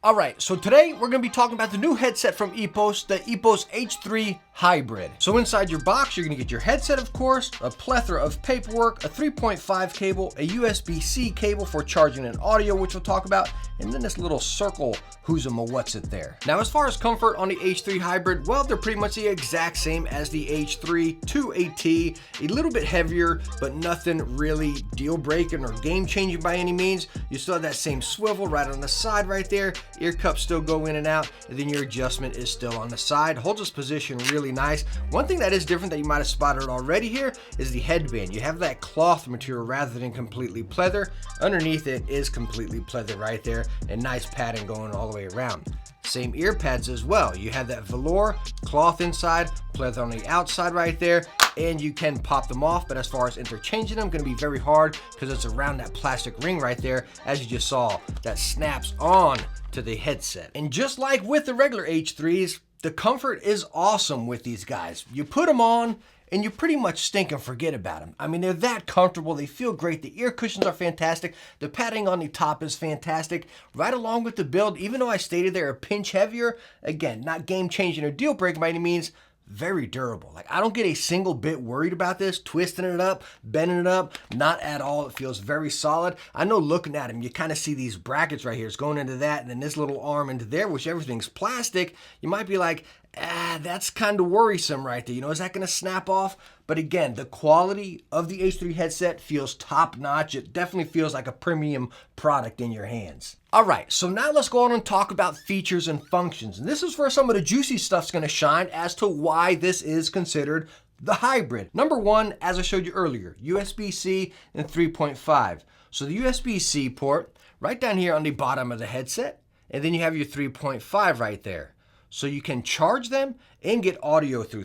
All right, so today we're gonna be talking about the new headset from Epos, the Epos H3 Hybrid. So inside your box, you're gonna get your headset, of course, a plethora of paperwork, a 3.5 cable, a USB-C cable for charging and audio, which we'll talk about, and then this little circle what's it there. Now, as far as comfort on the H3 Hybrid, well, they're pretty much the exact same as the H3 to a T, a little bit heavier, but nothing really deal breaking or game changing by any means. You still have that same swivel right on the side right there. Ear cups still go in and out, and then your adjustment is still on the side. Holds its position really nice. One thing that is different that you might have spotted already here is the headband. You have that cloth material rather than completely pleather. Underneath it is completely pleather right there, and nice padding going all the way around. Same ear pads as well. You have that velour cloth inside, pleather on the outside right there, and you can pop them off, but as far as interchanging them, going to be very hard because it's around that plastic ring right there, as you just saw, that snaps on to the headset. And just like with the regular H3s, the comfort is awesome with these guys. You put them on and you pretty much stink and forget about them. I mean, they're that comfortable. They feel great. The ear cushions are fantastic. The padding on the top is fantastic. Right along with the build, even though I stated they're a pinch heavier, again, not game changing or deal breaking by any means, very durable. Like, I don't get a single bit worried about this, twisting it up, bending it up, not at all. It feels very solid. I know looking at them, you kind of see these brackets right here. It's going into that, and then this little arm into there, which everything's plastic. You might be like, that's kind of worrisome right there. You know, is that going to snap off? But again, the quality of the H3 headset feels top notch. It definitely feels like a premium product in your hands. All right, so now let's go on and talk about features and functions. And this is where some of the juicy stuff's going to shine as to why this is considered the hybrid. Number one, as I showed you earlier, USB-C and 3.5. So the USB-C port right down here on the bottom of the headset, and then you have your 3.5 right there. So you can charge them and get audio through a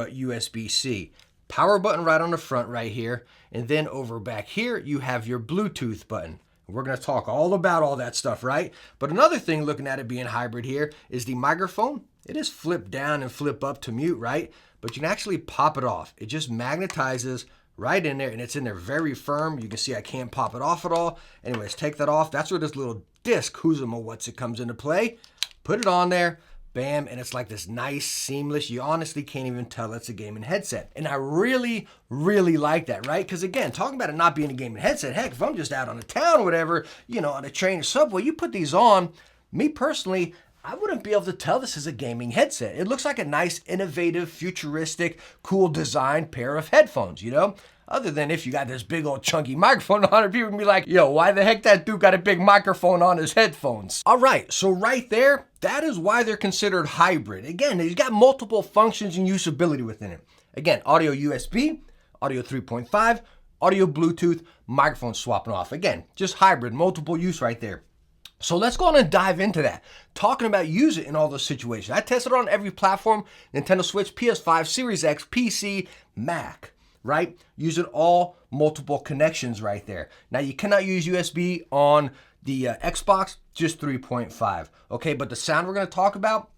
USB-C. Power button right on the front right here. And then over back here, you have your Bluetooth button. We're going to talk all about all that stuff, right? But another thing, looking at it being hybrid here, is the microphone. It is flip down and flip up to mute, right? But you can actually pop it off. It just magnetizes right in there, and it's in there very firm. You can see I can't pop it off at all. Anyways, take that off. That's where this little disc, it comes into play. Put it on there, bam, and it's like this nice, seamless, you honestly can't even tell it's a gaming headset. And I really, really like that, right? Because again, talking about it not being a gaming headset, heck, if I'm just out on the town or whatever, you know, on a train or subway, you put these on, me personally, I wouldn't be able to tell this is a gaming headset. It looks like a nice, innovative, futuristic, cool design pair of headphones, you know? Other than if you got this big old chunky microphone on it, people can be like, yo, why the heck that dude got a big microphone on his headphones? All right, so right there, that is why they're considered hybrid. Again, they've got multiple functions and usability within it. Again, audio USB, audio 3.5, audio Bluetooth, microphone swapping off. Again, just hybrid, multiple use right there. So let's go on and dive into that. Talking about use it in all those situations. I tested it on every platform, Nintendo Switch, PS5, Series X, PC, Mac. Right? Using all multiple connections right there. Now you cannot use USB on the Xbox, just 3.5. Okay, but the sound we're going to talk about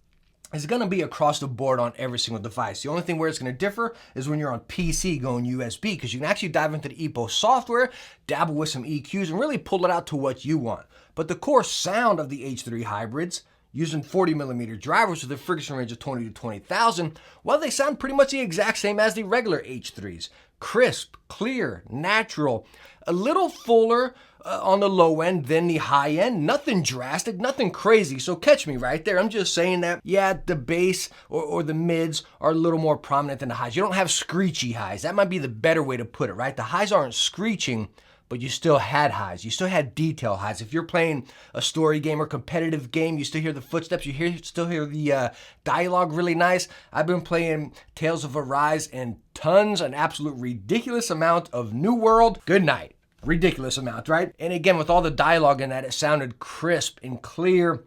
is going to be across the board on every single device. The only thing where it's going to differ is when you're on PC going USB, because you can actually dive into the Epos software, dabble with some EQs, and really pull it out to what you want. But the core sound of the H3 hybrids, using 40mm drivers with a frequency range of 20 to 20,000, well, they sound pretty much the exact same as the regular H3s. Crisp, clear, natural, a little fuller on the low end than the high end. Nothing drastic, nothing crazy. So catch me right there. I'm just saying that, yeah, the bass or the mids are a little more prominent than the highs. You don't have screechy highs. That might be the better way to put it, right? The highs aren't screeching, but you still had highs. You still had detail highs. If you're playing a story game or competitive game, you still hear the footsteps. You still hear the dialogue really nice. I've been playing Tales of Arise and an absolute ridiculous amount of New World. Good night. Ridiculous amount, right? And again, with all the dialogue in that, it sounded crisp and clear.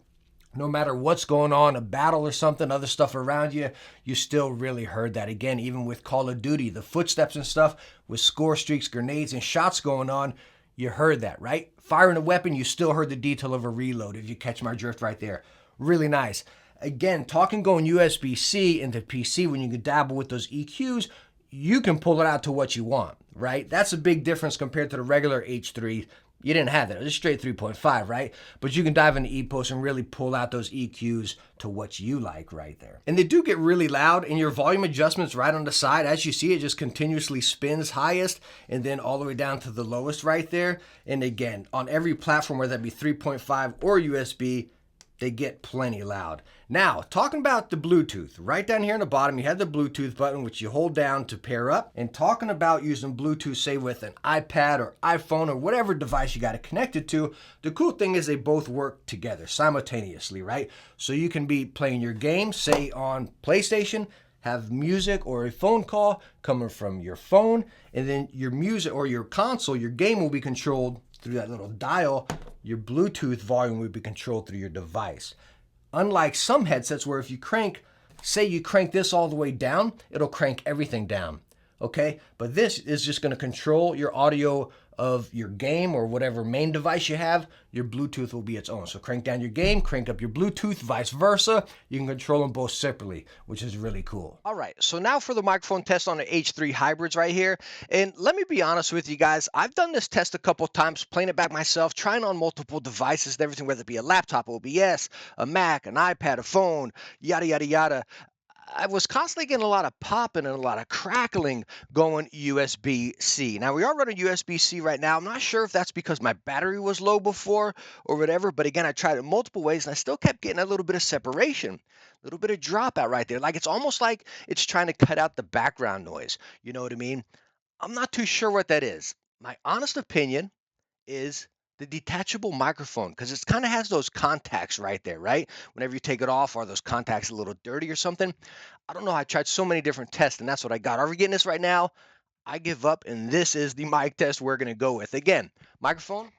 No matter what's going on, a battle or something, other stuff around you, you still really heard that. Again, even with Call of Duty, the footsteps and stuff, with score streaks, grenades, and shots going on, you heard that, right? Firing a weapon, you still heard the detail of a reload, if you catch my drift right there. Really nice. Again, talking going USB-C into PC, when you can dabble with those EQs, you can pull it out to what you want, right? That's a big difference compared to the regular H3. you didn't have that. It was straight 3.5, right? But you can dive into Epos and really pull out those EQs to what you like right there. And they do get really loud, and your volume adjustments right on the side, as you see, it just continuously spins highest and then all the way down to the lowest right there. And again, on every platform, whether that be 3.5 or USB, they get plenty loud. Now, talking about the Bluetooth, right down here in the bottom, you have the Bluetooth button, which you hold down to pair up. And talking about using Bluetooth, say with an iPad or iPhone or whatever device you got it connected to, the cool thing is they both work together simultaneously, right? So you can be playing your game, say on PlayStation, have music or a phone call coming from your phone, and then your music or your console, your game will be controlled through that little dial. Your Bluetooth volume will be controlled through your device. Unlike some headsets where if you crank, say you crank this all the way down, it'll crank everything down, okay? But this is just gonna control your audio of your game or whatever main device you have. Your Bluetooth will be its own. So crank down your game, crank up your Bluetooth, vice versa. You can control them both separately, which is really cool. All right, so now for the microphone test on the H3 Hybrids right here. And let me be honest with you guys, I've done this test a couple times, playing it back myself, trying on multiple devices and everything, whether it be a laptop, OBS, a Mac, an iPad, a phone, yada, yada, yada. I was constantly getting a lot of popping and a lot of crackling going USB-C. Now, we are running USB-C right now. I'm not sure if that's because my battery was low before or whatever, but again, I tried it multiple ways and I still kept getting a little bit of separation, a little bit of dropout right there. Like it's almost like it's trying to cut out the background noise. You know what I mean? I'm not too sure what that is. My honest opinion is the detachable microphone, because it kind of has those contacts right there, right? Whenever you take it off, are those contacts a little dirty or something? I don't know. I tried so many different tests, and that's what I got. Are we getting this right now? I give up, and this is the mic test we're going to go with. Again, microphone,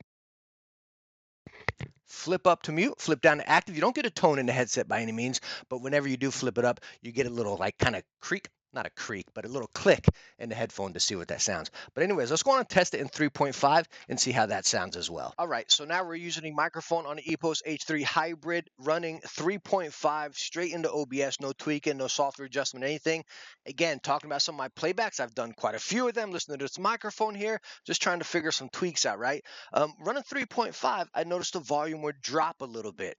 flip up to mute, flip down to active. You don't get a tone in the headset by any means, but whenever you do flip it up, you get a little like kind of creak. Not a creak, but a little click in the headphone to see what that sounds. But anyways, let's go on and test it in 3.5 and see how that sounds as well. All right, so now we're using a microphone on the Epos H3 Hybrid running 3.5 straight into OBS, no tweaking, no software adjustment, anything. Again, talking about some of my playbacks, I've done quite a few of them, listening to this microphone here, just trying to figure some tweaks out, right? Running 3.5, I noticed the volume would drop a little bit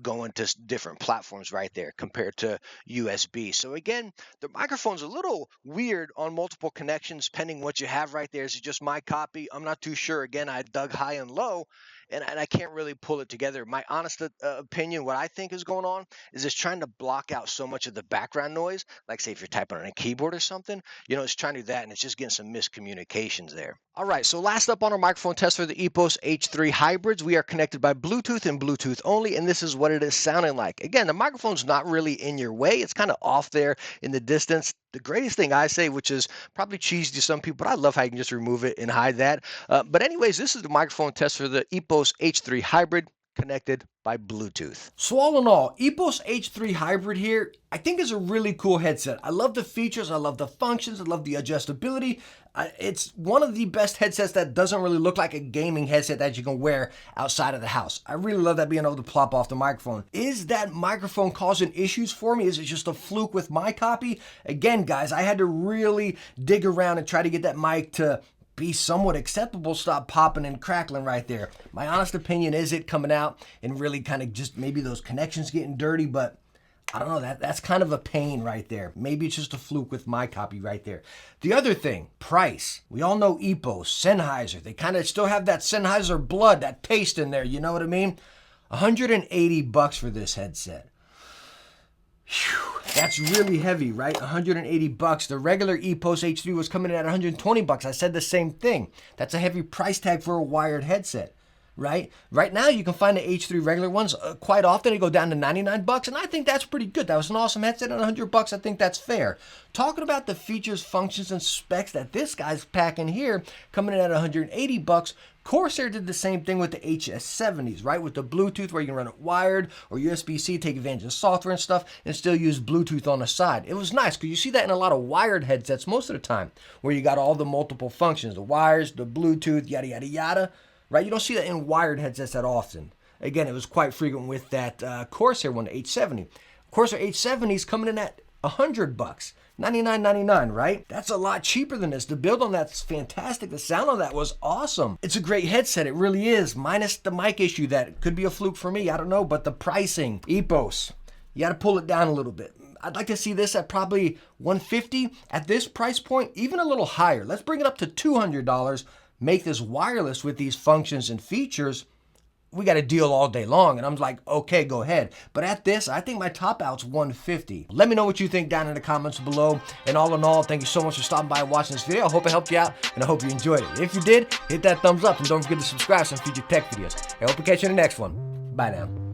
going to different platforms right there compared to USB. So again, the microphone's a little weird on multiple connections, depending what you have right there. Is it just my copy? I'm not too sure. Again, I dug high and low, and I can't really pull it together. My honest opinion, what I think is going on, is it's trying to block out so much of the background noise. Like say if you're typing on a keyboard or something, you know, it's trying to do that, and it's just getting some miscommunications there. All right, so last up on our microphone test for the Epos H3 Hybrids, we are connected by Bluetooth and Bluetooth only, and this is what it is sounding like. Again, the microphone's not really in your way. It's kind of off there in the distance. The greatest thing I say, which is probably cheesy to some people, but I love how you can just remove it and hide that. But anyways, this is the microphone test for the Epos H3 Hybrid connected by Bluetooth. So all in all, Epos H3 Hybrid here, I think is a really cool headset. I love the features, I love the functions, I love the adjustability. It's one of the best headsets that doesn't really look like a gaming headset that you can wear outside of the house. I really love that being able to plop off the microphone. Is that microphone causing issues for me? Is it just a fluke with my copy? Again, guys, I had to really dig around and try to get that mic to be somewhat acceptable, stop popping and crackling right there. My honest opinion is it coming out and really kind of just maybe those connections getting dirty, but I don't know, that's kind of a pain right there. Maybe it's just a fluke with my copy right there. The other thing, price. We all know Epos, Sennheiser. They kind of still have that Sennheiser blood, that taste in there, you know what I mean? $180 for this headset. Whew, that's really heavy, right? $180. The regular Epos H3 was coming in at $120. I said the same thing. That's a heavy price tag for a wired headset, right? Right now, you can find the H3 regular ones quite often. They go down to $99, and I think that's pretty good. That was an awesome headset at $100. I think that's fair. Talking about the features, functions, and specs that this guy's packing here, coming in at $180, Corsair did the same thing with the HS70s, right? With the Bluetooth where you can run it wired or USB-C, take advantage of software and stuff, and still use Bluetooth on the side. It was nice because you see that in a lot of wired headsets most of the time, where you got all the multiple functions, the wires, the Bluetooth, yada, yada, yada, right? You don't see that in wired headsets that often. Again, it was quite frequent with that Corsair one, the H70. Corsair H70 is coming in at $100. $99.99, right? That's a lot cheaper than this. The build on that's fantastic. The sound on that was awesome. It's a great headset, it really is, minus the mic issue that could be a fluke for me, I don't know, but the pricing, Epos, you gotta pull it down a little bit. I'd like to see this at probably $150 at this price point, even a little higher. Let's bring it up to $200, make this wireless with these functions and features. We got a deal all day long. And I'm like, okay, go ahead. But at this, I think my top out's $150. Let me know what you think down in the comments below. And all in all, thank you so much for stopping by and watching this video. I hope it helped you out and I hope you enjoyed it. If you did, hit that thumbs up and don't forget to subscribe to some future tech videos. I hope to catch you in the next one. Bye now.